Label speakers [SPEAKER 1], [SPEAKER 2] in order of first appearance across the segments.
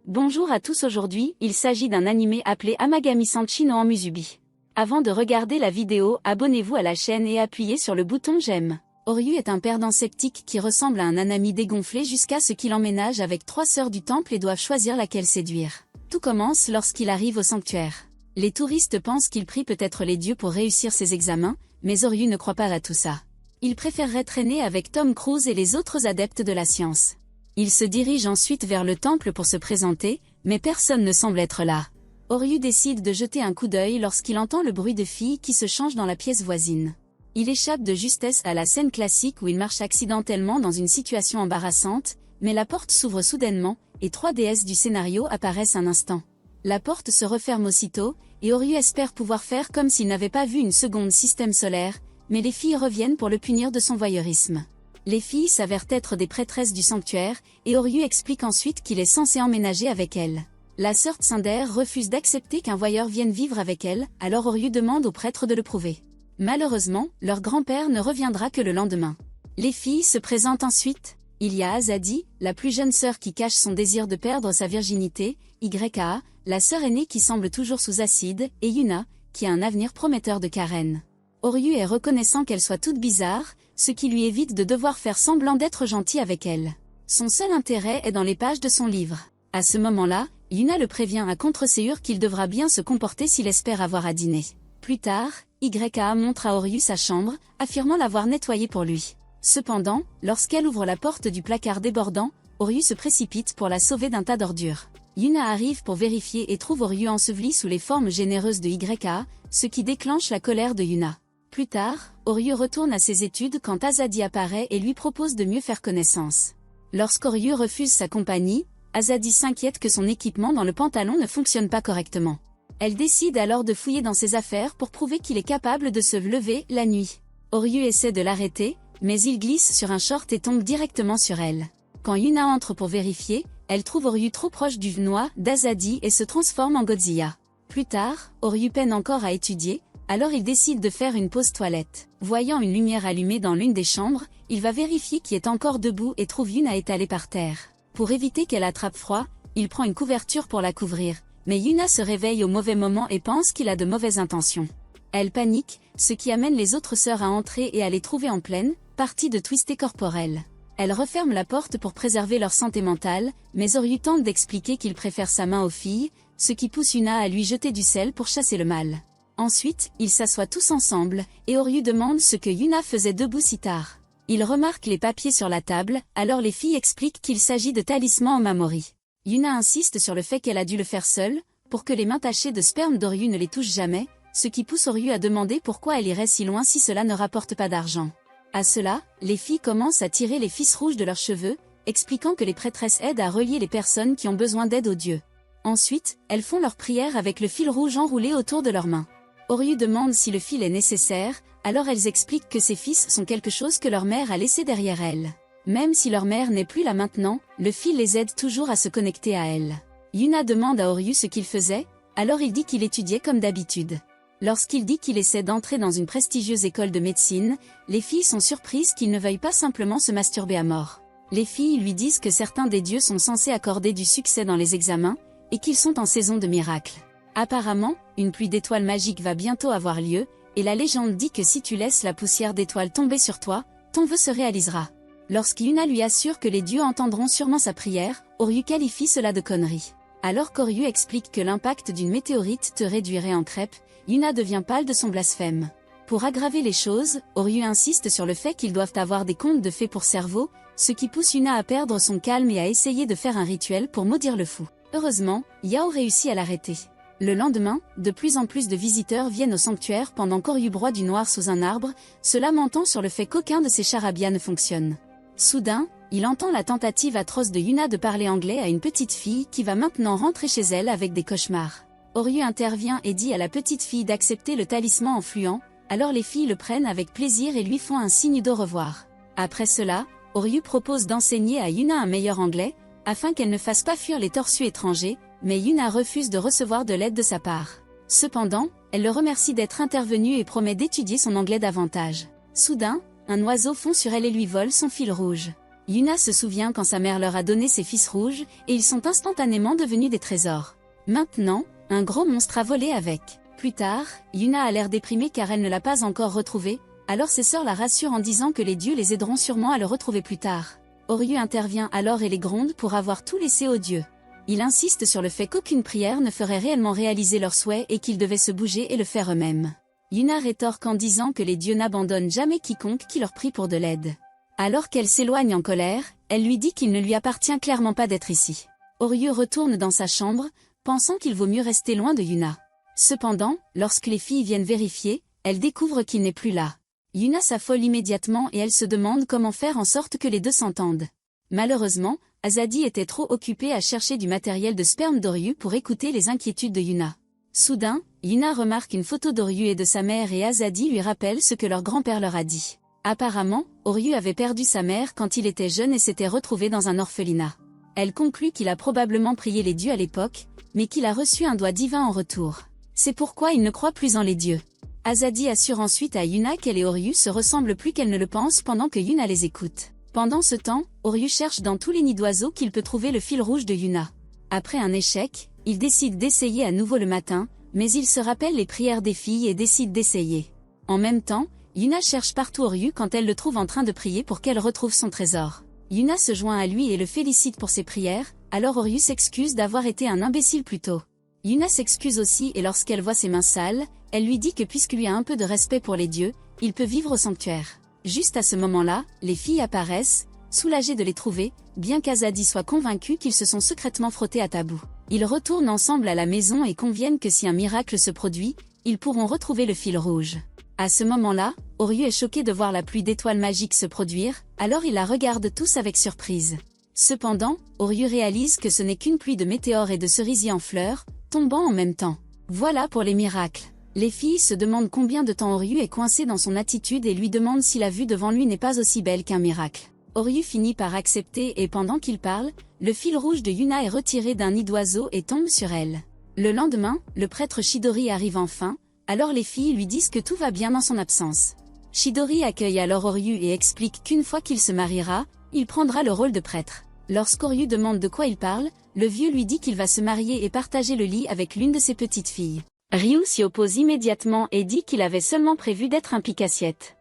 [SPEAKER 1] Bonjour à tous, aujourd'hui, il s'agit d'un animé appelé Amagami-Sanchi no Musubi. Avant de regarder la vidéo, abonnez-vous à la chaîne et appuyez sur le bouton j'aime. Oryu est un perdant sceptique qui ressemble à un Nanami dégonflé jusqu'à ce qu'il emménage avec 3 sœurs du temple et doivent choisir laquelle séduire. Tout commence lorsqu'il arrive au sanctuaire. Les touristes pensent qu'il prie peut-être les dieux pour réussir ses examens, mais Oryu ne croit pas à tout ça. Il préférerait traîner avec Tom Cruise et les autres adeptes de la science. Il se dirige ensuite vers le temple pour se présenter, mais personne ne semble être là. Oryu décide de jeter un coup d'œil lorsqu'il entend le bruit de filles qui se changent dans la pièce voisine. Il échappe de justesse à la scène classique où il marche accidentellement dans une situation embarrassante, mais la porte s'ouvre soudainement, et 3 déesses du scénario apparaissent un instant. La porte se referme aussitôt, et Oryu espère pouvoir faire comme s'il n'avait pas vu une seconde système solaire, mais les filles reviennent pour le punir de son voyeurisme. Les filles s'avèrent être des prêtresses du sanctuaire, et Oryu explique ensuite qu'il est censé emménager avec elles. La sœur Tsunder refuse d'accepter qu'un voyeur vienne vivre avec elle, alors Oryu demande au prêtre de le prouver. Malheureusement, leur grand-père ne reviendra que le lendemain. Les filles se présentent ensuite. Il y a Azadi, la plus jeune sœur qui cache son désir de perdre sa virginité, YA, la sœur aînée qui semble toujours sous acide, et Yuna, qui a un avenir prometteur de Karen. Oryu est reconnaissant qu'elle soit toute bizarre, ce qui lui évite de devoir faire semblant d'être gentil avec elle. Son seul intérêt est dans les pages de son livre. À ce moment-là, Yuna le prévient à contre-ségur qu'il devra bien se comporter s'il espère avoir à dîner. Plus tard, YA montre à Oryu sa chambre, affirmant l'avoir nettoyée pour lui. Cependant, lorsqu'elle ouvre la porte du placard débordant, Oryu se précipite pour la sauver d'un tas d'ordures. Yuna arrive pour vérifier et trouve Oryu enseveli sous les formes généreuses de YA, ce qui déclenche la colère de Yuna. Plus tard, Oryu retourne à ses études quand Azadi apparaît et lui propose de mieux faire connaissance. Lorsqu'Oryu refuse sa compagnie, Azadi s'inquiète que son équipement dans le pantalon ne fonctionne pas correctement. Elle décide alors de fouiller dans ses affaires pour prouver qu'il est capable de se lever la nuit. Oryu essaie de l'arrêter, mais il glisse sur un short et tombe directement sur elle. Quand Yuna entre pour vérifier, elle trouve Oryu trop proche du noix d'Azadi et se transforme en Godzilla. Plus tard, Oryu peine encore à étudier, alors il décide de faire une pause toilette. Voyant une lumière allumée dans l'une des chambres, il va vérifier qui est encore debout et trouve Yuna étalée par terre. Pour éviter qu'elle attrape froid, il prend une couverture pour la couvrir, mais Yuna se réveille au mauvais moment et pense qu'il a de mauvaises intentions. Elle panique, ce qui amène les autres sœurs à entrer et à les trouver en pleine partie de twisté corporel. Elle referme la porte pour préserver leur santé mentale, mais Oryu tente d'expliquer qu'il préfère sa main aux filles, ce qui pousse Yuna à lui jeter du sel pour chasser le mal. Ensuite, ils s'assoient tous ensemble, et Oryu demande ce que Yuna faisait debout si tard. Il remarque les papiers sur la table, alors les filles expliquent qu'il s'agit de talismans en Mamori. Yuna insiste sur le fait qu'elle a dû le faire seule, pour que les mains tachées de sperme d'Oryu ne les touchent jamais, ce qui pousse Oryu à demander pourquoi elle irait si loin si cela ne rapporte pas d'argent. À cela, les filles commencent à tirer les fils rouges de leurs cheveux, expliquant que les prêtresses aident à relier les personnes qui ont besoin d'aide aux dieux. Ensuite, elles font leur prière avec le fil rouge enroulé autour de leurs mains. Oryu demande si le fil est nécessaire, alors elles expliquent que ces fils sont quelque chose que leur mère a laissé derrière elles. Même si leur mère n'est plus là maintenant, le fil les aide toujours à se connecter à elle. Yuna demande à Oryu ce qu'il faisait, alors il dit qu'il étudiait comme d'habitude. Lorsqu'il dit qu'il essaie d'entrer dans une prestigieuse école de médecine, les filles sont surprises qu'il ne veuille pas simplement se masturber à mort. Les filles lui disent que certains des dieux sont censés accorder du succès dans les examens, et qu'ils sont en saison de miracles. Apparemment, une pluie d'étoiles magiques va bientôt avoir lieu, et la légende dit que si tu laisses la poussière d'étoiles tomber sur toi, ton vœu se réalisera. Lorsqu'Yuna lui assure que les dieux entendront sûrement sa prière, Oryu qualifie cela de connerie. Alors qu'Oryu explique que l'impact d'une météorite te réduirait en crêpes, Yuna devient pâle de son blasphème. Pour aggraver les choses, Oryu insiste sur le fait qu'ils doivent avoir des contes de fées pour cerveau, ce qui pousse Yuna à perdre son calme et à essayer de faire un rituel pour maudire le fou. Heureusement, Yao réussit à l'arrêter. Le lendemain, de plus en plus de visiteurs viennent au sanctuaire pendant qu'Oryu broie du noir sous un arbre, se lamentant sur le fait qu'aucun de ses charabia ne fonctionne. Soudain, il entend la tentative atroce de Yuna de parler anglais à une petite fille qui va maintenant rentrer chez elle avec des cauchemars. Oryu intervient et dit à la petite fille d'accepter le talisman en fluant, alors les filles le prennent avec plaisir et lui font un signe d'au revoir. Après cela, Oryu propose d'enseigner à Yuna un meilleur anglais, afin qu'elle ne fasse pas fuir les torsus étrangers, mais Yuna refuse de recevoir de l'aide de sa part. Cependant, elle le remercie d'être intervenue et promet d'étudier son anglais davantage. Soudain, un oiseau fond sur elle et lui vole son fil rouge. Yuna se souvient quand sa mère leur a donné ses fils rouges, et ils sont instantanément devenus des trésors. Maintenant, un gros monstre a volé avec. Plus tard, Yuna a l'air déprimée car elle ne l'a pas encore retrouvé, alors ses sœurs la rassurent en disant que les dieux les aideront sûrement à le retrouver plus tard. Oryu intervient alors et les gronde pour avoir tout laissé aux dieux. Il insiste sur le fait qu'aucune prière ne ferait réellement réaliser leurs souhaits et qu'ils devaient se bouger et le faire eux-mêmes. Yuna rétorque en disant que les dieux n'abandonnent jamais quiconque qui leur prie pour de l'aide. Alors qu'elle s'éloigne en colère, elle lui dit qu'il ne lui appartient clairement pas d'être ici. Oryu retourne dans sa chambre, pensant qu'il vaut mieux rester loin de Yuna. Cependant, lorsque les filles viennent vérifier, elles découvrent qu'il n'est plus là. Yuna s'affole immédiatement et elle se demande comment faire en sorte que les deux s'entendent. Malheureusement, Azadi était trop occupée à chercher du matériel de sperme d'Oryu pour écouter les inquiétudes de Yuna. Soudain, Yuna remarque une photo d'Oryu et de sa mère et Azadi lui rappelle ce que leur grand-père leur a dit. Apparemment, Oryu avait perdu sa mère quand il était jeune et s'était retrouvé dans un orphelinat. Elle conclut qu'il a probablement prié les dieux à l'époque, mais qu'il a reçu un doigt divin en retour. C'est pourquoi il ne croit plus en les dieux. Azadi assure ensuite à Yuna qu'elle et Oryu se ressemblent plus qu'elle ne le pense pendant que Yuna les écoute. Pendant ce temps, Oryu cherche dans tous les nids d'oiseaux qu'il peut trouver le fil rouge de Yuna. Après un échec, il décide d'essayer à nouveau le matin, mais il se rappelle les prières des filles et décide d'essayer. En même temps, Yuna cherche partout Oryu quand elle le trouve en train de prier pour qu'elle retrouve son trésor. Yuna se joint à lui et le félicite pour ses prières, alors Oryu s'excuse d'avoir été un imbécile plus tôt. Yuna s'excuse aussi et lorsqu'elle voit ses mains sales, elle lui dit que puisqu'il a un peu de respect pour les dieux, il peut vivre au sanctuaire. Juste à ce moment-là, les filles apparaissent, soulagées de les trouver, bien qu'Azadi soit convaincu qu'ils se sont secrètement frottés à Tabou. Ils retournent ensemble à la maison et conviennent que si un miracle se produit, ils pourront retrouver le fil rouge. À ce moment-là, Oryu est choqué de voir la pluie d'étoiles magiques se produire, alors il la regarde tous avec surprise. Cependant, Oryu réalise que ce n'est qu'une pluie de météores et de cerisiers en fleurs, tombant en même temps. Voilà pour les miracles. Les filles se demandent combien de temps Oryu est coincé dans son attitude et lui demandent si la vue devant lui n'est pas aussi belle qu'un miracle. Oryu finit par accepter et pendant qu'il parle, le fil rouge de Yuna est retiré d'un nid d'oiseau et tombe sur elle. Le lendemain, le prêtre Chidori arrive enfin, alors les filles lui disent que tout va bien dans son absence. Chidori accueille alors Oryu et explique qu'une fois qu'il se mariera, il prendra le rôle de prêtre. Lorsqu'Oryu demande de quoi il parle, le vieux lui dit qu'il va se marier et partager le lit avec l'une de ses petites filles. Ryu s'y oppose immédiatement et dit qu'il avait seulement prévu d'être un pique-assiette.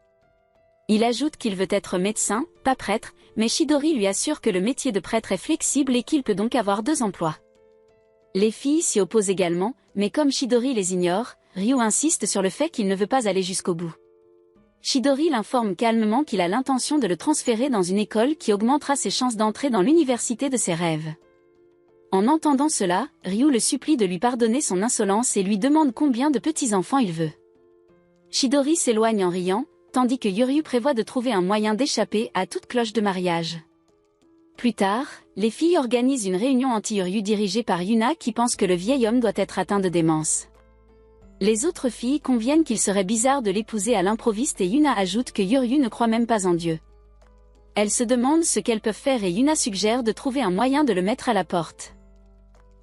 [SPEAKER 1] Il ajoute qu'il veut être médecin, pas prêtre, mais Chidori lui assure que le métier de prêtre est flexible et qu'il peut donc avoir 2 emplois. Les filles s'y opposent également, mais comme Chidori les ignore, Ryu insiste sur le fait qu'il ne veut pas aller jusqu'au bout. Chidori l'informe calmement qu'il a l'intention de le transférer dans une école qui augmentera ses chances d'entrer dans l'université de ses rêves. En entendant cela, Ryu le supplie de lui pardonner son insolence et lui demande combien de petits-enfants il veut. Chidori s'éloigne en riant, tandis que Yoryu prévoit de trouver un moyen d'échapper à toute cloche de mariage. Plus tard, les filles organisent une réunion anti-Yoryu dirigée par Yuna qui pense que le vieil homme doit être atteint de démence. Les autres filles conviennent qu'il serait bizarre de l'épouser à l'improviste et Yuna ajoute que Yoryu ne croit même pas en Dieu. Elles se demandent ce qu'elles peuvent faire et Yuna suggère de trouver un moyen de le mettre à la porte.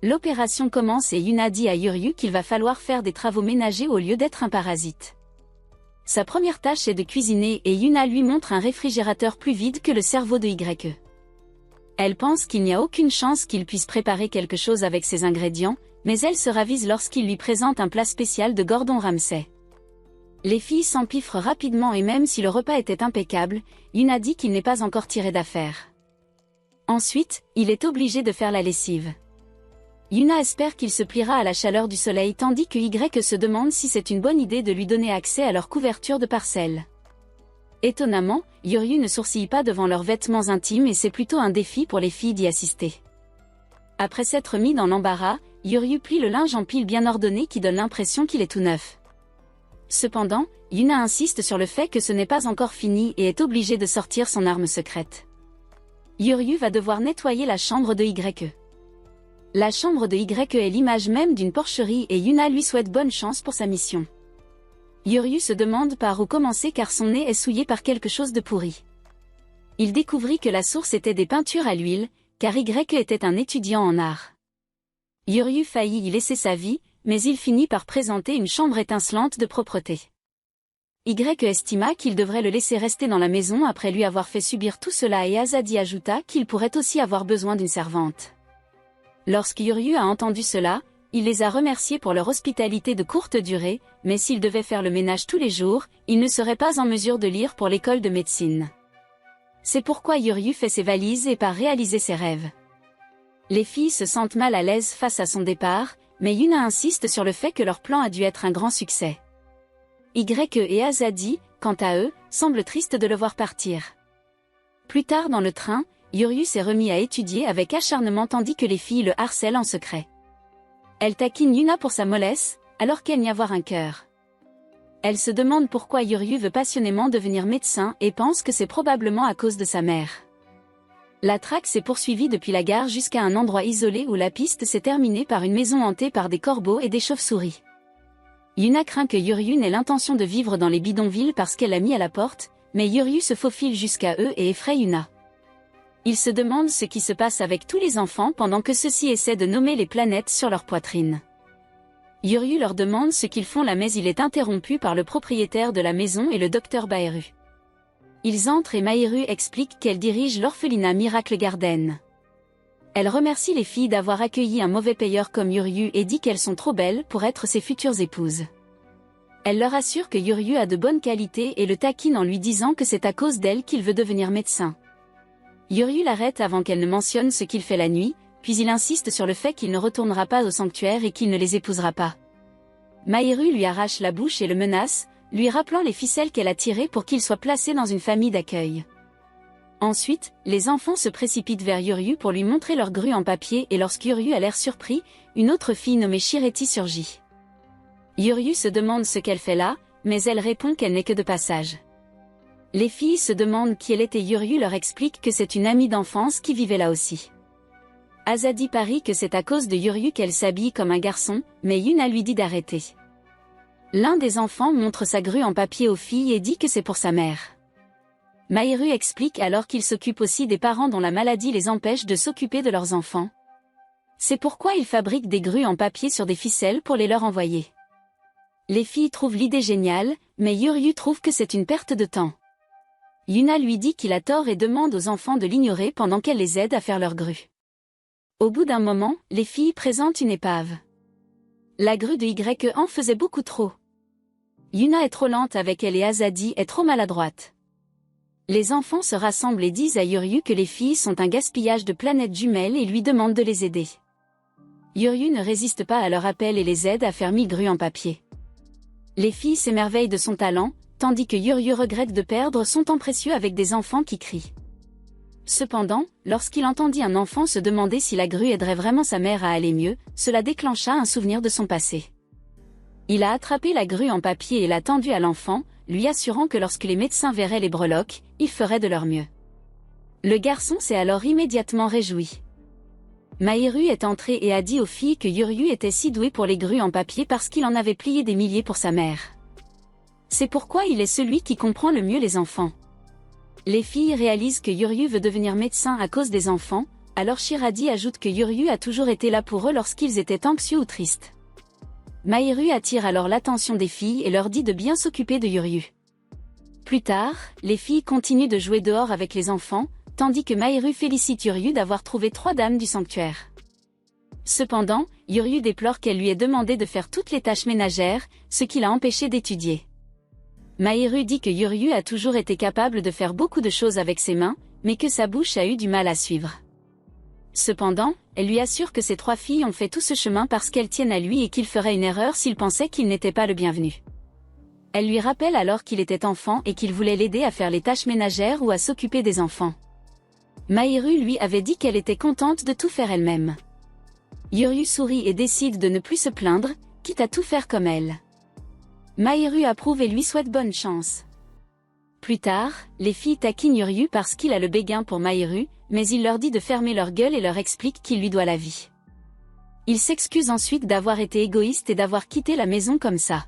[SPEAKER 1] L'opération commence et Yuna dit à Yoryu qu'il va falloir faire des travaux ménagers au lieu d'être un parasite. Sa première tâche est de cuisiner et Yuna lui montre un réfrigérateur plus vide que le cerveau de YE. Elle pense qu'il n'y a aucune chance qu'il puisse préparer quelque chose avec ces ingrédients, mais elle se ravise lorsqu'il lui présente un plat spécial de Gordon Ramsay. Les filles s'empiffrent rapidement et même si le repas était impeccable, Yuna dit qu'il n'est pas encore tiré d'affaire. Ensuite, il est obligé de faire la lessive. Yuna espère qu'il se pliera à la chaleur du soleil tandis que YE se demande si c'est une bonne idée de lui donner accès à leur couverture de parcelles. Étonnamment, Yoryu ne sourcille pas devant leurs vêtements intimes et c'est plutôt un défi pour les filles d'y assister. Après s'être mis dans l'embarras, Yoryu plie le linge en piles bien ordonnées qui donne l'impression qu'il est tout neuf. Cependant, Yuna insiste sur le fait que ce n'est pas encore fini et est obligée de sortir son arme secrète. Yoryu va devoir nettoyer la chambre de YE. La chambre de YE est l'image même d'une porcherie et Yuna lui souhaite bonne chance pour sa mission. Yoryu se demande par où commencer car son nez est souillé par quelque chose de pourri. Il découvrit que la source était des peintures à l'huile, car YE était un étudiant en art. Yoryu faillit y laisser sa vie, mais il finit par présenter une chambre étincelante de propreté. Y estima qu'il devrait le laisser rester dans la maison après lui avoir fait subir tout cela et Azadi ajouta qu'il pourrait aussi avoir besoin d'une servante. Lorsque Yuryu a entendu cela, il les a remerciés pour leur hospitalité de courte durée, mais s'il devait faire le ménage tous les jours, il ne serait pas en mesure de lire pour l'école de médecine. C'est pourquoi Yuryu fait ses valises et part réaliser ses rêves. Les filles se sentent mal à l'aise face à son départ, mais Yuna insiste sur le fait que leur plan a dû être un grand succès. Y et Azadi, quant à eux, semblent tristes de le voir partir. Plus tard dans le train, Yuryu s'est remis à étudier avec acharnement tandis que les filles le harcèlent en secret. Elle taquine Yuna pour sa mollesse, alors qu'elle n'y a voir un cœur. Elle se demande pourquoi Yuryu veut passionnément devenir médecin et pense que c'est probablement à cause de sa mère. La traque s'est poursuivie depuis la gare jusqu'à un endroit isolé où la piste s'est terminée par une maison hantée par des corbeaux et des chauves-souris. Yuna craint que Yuryu n'ait l'intention de vivre dans les bidonvilles parce qu'elle l'a mis à la porte, mais Yuryu se faufile jusqu'à eux et effraie Yuna. Il se demande ce qui se passe avec tous les enfants pendant que ceux-ci essaient de nommer les planètes sur leur poitrine. Yuryu leur demande ce qu'ils font là mais il est interrompu par le propriétaire de la maison et le docteur Baeru. Ils entrent et Mahiru explique qu'elle dirige l'orphelinat Miracle Garden. Elle remercie les filles d'avoir accueilli un mauvais payeur comme Yuryu et dit qu'elles sont trop belles pour être ses futures épouses. Elle leur assure que Yuryu a de bonnes qualités et le taquine en lui disant que c'est à cause d'elle qu'il veut devenir médecin. Yuryu l'arrête avant qu'elle ne mentionne ce qu'il fait la nuit, puis il insiste sur le fait qu'il ne retournera pas au sanctuaire et qu'il ne les épousera pas. Mahiru lui arrache la bouche et le menace, lui rappelant les ficelles qu'elle a tirées pour qu'il soit placé dans une famille d'accueil. Ensuite, les enfants se précipitent vers Yuryu pour lui montrer leur grue en papier et lorsqu'Yuryu a l'air surpris, une autre fille nommée Shireti surgit. Yuryu se demande ce qu'elle fait là, mais elle répond qu'elle n'est que de passage. Les filles se demandent qui elle est et Yuryu leur explique que c'est une amie d'enfance qui vivait là aussi. Azadi parie que c'est à cause de Yuryu qu'elle s'habille comme un garçon, mais Yuna lui dit d'arrêter. L'un des enfants montre sa grue en papier aux filles et dit que c'est pour sa mère. Mahiru explique alors qu'il s'occupe aussi des parents dont la maladie les empêche de s'occuper de leurs enfants. C'est pourquoi il fabrique des grues en papier sur des ficelles pour les leur envoyer. Les filles trouvent l'idée géniale, mais Yuryu trouve que c'est une perte de temps. Yuna lui dit qu'il a tort et demande aux enfants de l'ignorer pendant qu'elle les aide à faire leurs grues. Au bout d'un moment, les filles présentent une épave. La grue de Y en faisait beaucoup trop. Yuna est trop lente avec elle et Azadi est trop maladroite. Les enfants se rassemblent et disent à Yuryu que les filles sont un gaspillage de planètes jumelles et lui demandent de les aider. Yuryu ne résiste pas à leur appel et les aide à faire 1000 grues en papier. Les filles s'émerveillent de son talent, tandis que Yuryu regrette de perdre son temps précieux avec des enfants qui crient. Cependant, lorsqu'il entendit un enfant se demander si la grue aiderait vraiment sa mère à aller mieux, cela déclencha un souvenir de son passé. Il a attrapé la grue en papier et l'a tendue à l'enfant, lui assurant que lorsque les médecins verraient les breloques, ils feraient de leur mieux. Le garçon s'est alors immédiatement réjoui. Mahiru est entré et a dit aux filles que Yuryu était si doué pour les grues en papier parce qu'il en avait plié des milliers pour sa mère. C'est pourquoi il est celui qui comprend le mieux les enfants. Les filles réalisent que Yuryu veut devenir médecin à cause des enfants, alors Shiradi ajoute que Yuryu a toujours été là pour eux lorsqu'ils étaient anxieux ou tristes. Mahiru attire alors l'attention des filles et leur dit de bien s'occuper de Yuryu. Plus tard, les filles continuent de jouer dehors avec les enfants, tandis que Mahiru félicite Yuryu d'avoir trouvé 3 dames du sanctuaire. Cependant, Yuryu déplore qu'elle lui ait demandé de faire toutes les tâches ménagères, ce qui l'a empêché d'étudier. Mahiru dit que Yuryu a toujours été capable de faire beaucoup de choses avec ses mains, mais que sa bouche a eu du mal à suivre. Cependant, elle lui assure que ces 3 filles ont fait tout ce chemin parce qu'elles tiennent à lui et qu'il ferait une erreur s'il pensait qu'il n'était pas le bienvenu. Elle lui rappelle alors qu'il était enfant et qu'il voulait l'aider à faire les tâches ménagères ou à s'occuper des enfants. Mahiru lui avait dit qu'elle était contente de tout faire elle-même. Yuryu sourit et décide de ne plus se plaindre, quitte à tout faire comme elle. Mahiru approuve et lui souhaite bonne chance. Plus tard, les filles taquinent Yuryu parce qu'il a le béguin pour Mahiru, mais il leur dit de fermer leur gueule et leur explique qu'il lui doit la vie. Il s'excuse ensuite d'avoir été égoïste et d'avoir quitté la maison comme ça.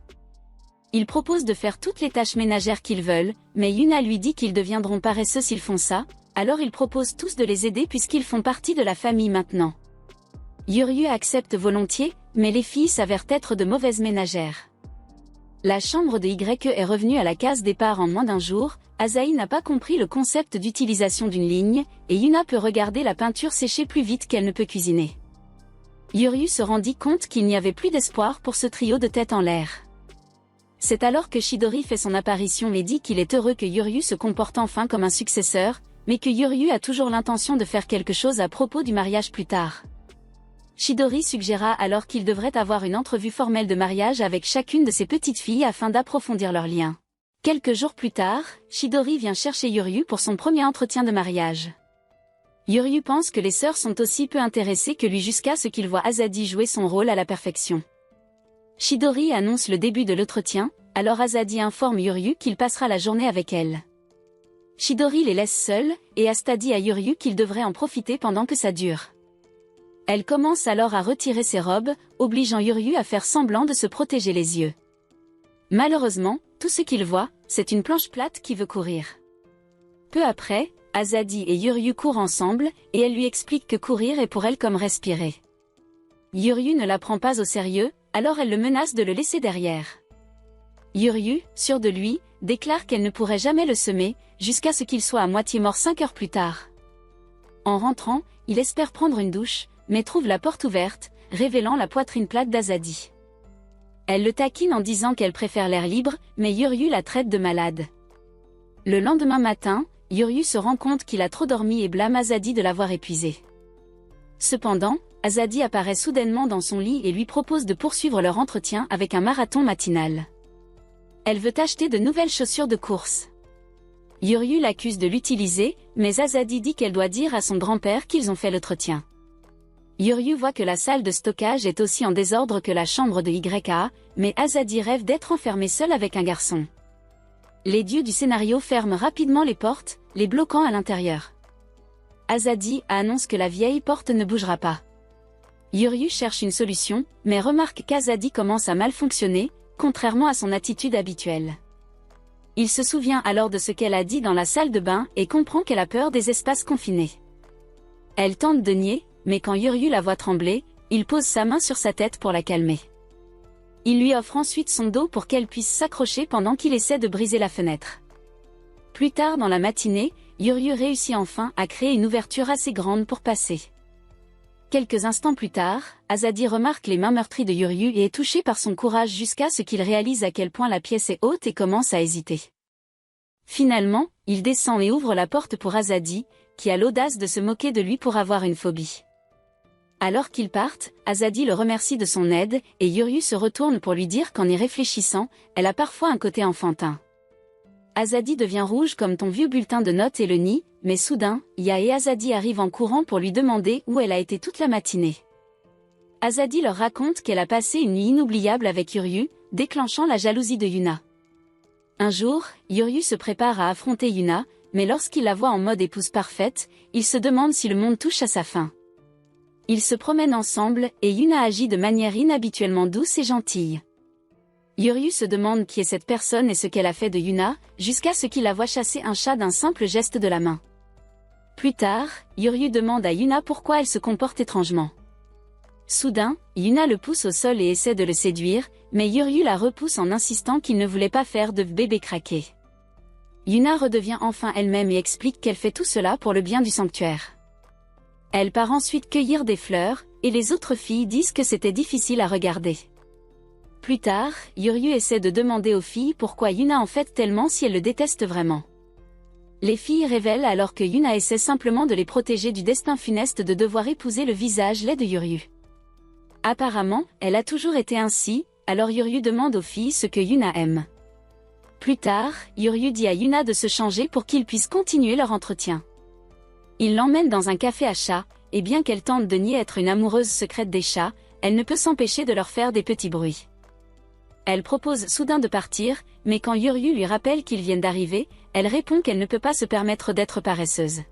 [SPEAKER 1] Il propose de faire toutes les tâches ménagères qu'ils veulent, mais Yuna lui dit qu'ils deviendront paresseux s'ils font ça, alors il propose tous de les aider puisqu'ils font partie de la famille maintenant. Yuryu accepte volontiers, mais les filles s'avèrent être de mauvaises ménagères. La chambre de YE est revenue à la case départ en moins d'un jour. Asahi n'a pas compris le concept d'utilisation d'une ligne, et Yuna peut regarder la peinture sécher plus vite qu'elle ne peut cuisiner. Yuryu se rendit compte qu'il n'y avait plus d'espoir pour ce trio de tête en l'air. C'est alors que Chidori fait son apparition et dit qu'il est heureux que Yuryu se comporte enfin comme un successeur, mais que Yuryu a toujours l'intention de faire quelque chose à propos du mariage plus tard. Chidori suggéra alors qu'il devrait avoir une entrevue formelle de mariage avec chacune de ses petites filles afin d'approfondir leurs liens. Quelques jours plus tard, Chidori vient chercher Yuryu pour son premier entretien de mariage. Yuryu pense que les sœurs sont aussi peu intéressées que lui jusqu'à ce qu'il voit Azadi jouer son rôle à la perfection. Chidori annonce le début de l'entretien, alors Azadi informe Yuryu qu'il passera la journée avec elle. Chidori les laisse seuls, et Asta dit à Yuryu qu'il devrait en profiter pendant que ça dure. Elle commence alors à retirer ses robes, obligeant Yuryu à faire semblant de se protéger les yeux. Malheureusement, tout ce qu'il voit, c'est une planche plate qui veut courir. Peu après, Azadi et Yuryu courent ensemble, et elle lui explique que courir est pour elle comme respirer. Yuryu ne la prend pas au sérieux, alors elle le menace de le laisser derrière. Yuryu, sûre de lui, déclare qu'elle ne pourrait jamais le semer, jusqu'à ce qu'il soit à moitié mort 5 heures plus tard. En rentrant, il espère prendre une douche, mais trouve la porte ouverte, révélant la poitrine plate d'Azadi. Elle le taquine en disant qu'elle préfère l'air libre, mais Yuryu la traite de malade. Le lendemain matin, Yuryu se rend compte qu'il a trop dormi et blâme Azadi de l'avoir épuisé. Cependant, Azadi apparaît soudainement dans son lit et lui propose de poursuivre leur entretien avec un marathon matinal. Elle veut acheter de nouvelles chaussures de course. Yuryu l'accuse de l'utiliser, mais Azadi dit qu'elle doit dire à son grand-père qu'ils ont fait l'entretien. Yuryu voit que la salle de stockage est aussi en désordre que la chambre de YA, mais Azadi rêve d'être enfermée seule avec un garçon. Les dieux du scénario ferment rapidement les portes, les bloquant à l'intérieur. Azadi annonce que la vieille porte ne bougera pas. Yuryu cherche une solution, mais remarque qu'Azadi commence à mal fonctionner, contrairement à son attitude habituelle. Il se souvient alors de ce qu'elle a dit dans la salle de bain et comprend qu'elle a peur des espaces confinés. Elle tente de nier, mais quand Yuryu la voit trembler, il pose sa main sur sa tête pour la calmer. Il lui offre ensuite son dos pour qu'elle puisse s'accrocher pendant qu'il essaie de briser la fenêtre. Plus tard dans la matinée, Yuryu réussit enfin à créer une ouverture assez grande pour passer. Quelques instants plus tard, Azadi remarque les mains meurtries de Yuryu et est touché par son courage jusqu'à ce qu'il réalise à quel point la pièce est haute et commence à hésiter. Finalement, il descend et ouvre la porte pour Azadi, qui a l'audace de se moquer de lui pour avoir une phobie. Alors qu'ils partent, Azadi le remercie de son aide, et Yuryu se retourne pour lui dire qu'en y réfléchissant, elle a parfois un côté enfantin. Azadi devient rouge comme ton vieux bulletin de notes et le nie, mais soudain, Ya et Azadi arrivent en courant pour lui demander où elle a été toute la matinée. Azadi leur raconte qu'elle a passé une nuit inoubliable avec Yuryu, déclenchant la jalousie de Yuna. Un jour, Yuryu se prépare à affronter Yuna, mais lorsqu'il la voit en mode épouse parfaite, il se demande si le monde touche à sa fin. Ils se promènent ensemble, et Yuna agit de manière inhabituellement douce et gentille. Yuryu se demande qui est cette personne et ce qu'elle a fait de Yuna, jusqu'à ce qu'il la voie chasser un chat d'un simple geste de la main. Plus tard, Yuryu demande à Yuna pourquoi elle se comporte étrangement. Soudain, Yuna le pousse au sol et essaie de le séduire, mais Yuryu la repousse en insistant qu'il ne voulait pas faire de bébé craqué. Yuna redevient enfin elle-même et explique qu'elle fait tout cela pour le bien du sanctuaire. Elle part ensuite cueillir des fleurs, et les autres filles disent que c'était difficile à regarder. Plus tard, Yuryu essaie de demander aux filles pourquoi Yuna en fait tellement si elle le déteste vraiment. Les filles révèlent alors que Yuna essaie simplement de les protéger du destin funeste de devoir épouser le visage laid de Yuryu. Apparemment, elle a toujours été ainsi, alors Yuryu demande aux filles ce que Yuna aime. Plus tard, Yuryu dit à Yuna de se changer pour qu'ils puissent continuer leur entretien. Il l'emmène dans un café à chats, et bien qu'elle tente de nier être une amoureuse secrète des chats, elle ne peut s'empêcher de leur faire des petits bruits. Elle propose soudain de partir, mais quand Yuryu lui rappelle qu'ils viennent d'arriver, elle répond qu'elle ne peut pas se permettre d'être paresseuse.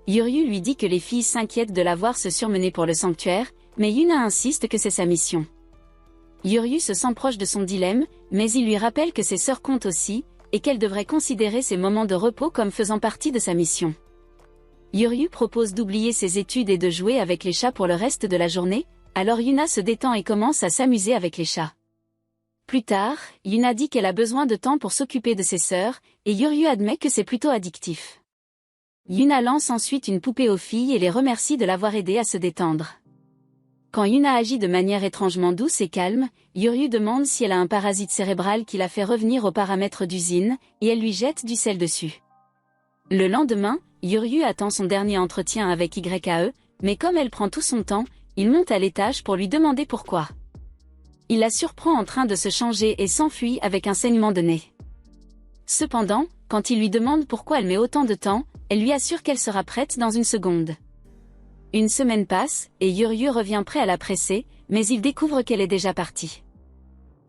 [SPEAKER 1] Yuryu lui dit que les filles s'inquiètent de la voir se surmener pour le sanctuaire, mais Yuna insiste que c'est sa mission. Yuryu se sent proche de son dilemme, mais il lui rappelle que ses sœurs comptent aussi, et qu'elle devrait considérer ses moments de repos comme faisant partie de sa mission. Yuryu propose d'oublier ses études et de jouer avec les chats pour le reste de la journée, alors Yuna se détend et commence à s'amuser avec les chats. Plus tard, Yuna dit qu'elle a besoin de temps pour s'occuper de ses sœurs, et Yuryu admet que c'est plutôt addictif. Yuna lance ensuite une poupée aux filles et les remercie de l'avoir aidé à se détendre. Quand Yuna agit de manière étrangement douce et calme, Yuryu demande si elle a un parasite cérébral qui la fait revenir aux paramètres d'usine, et elle lui jette du sel dessus. Le lendemain, Yuryu attend son dernier entretien avec YAE, mais comme elle prend tout son temps, il monte à l'étage pour lui demander pourquoi. Il la surprend en train de se changer et s'enfuit avec un saignement de nez. Cependant, quand il lui demande pourquoi elle met autant de temps, elle lui assure qu'elle sera prête dans une seconde. Une semaine passe, et Yuryu revient prêt à la presser, mais il découvre qu'elle est déjà partie.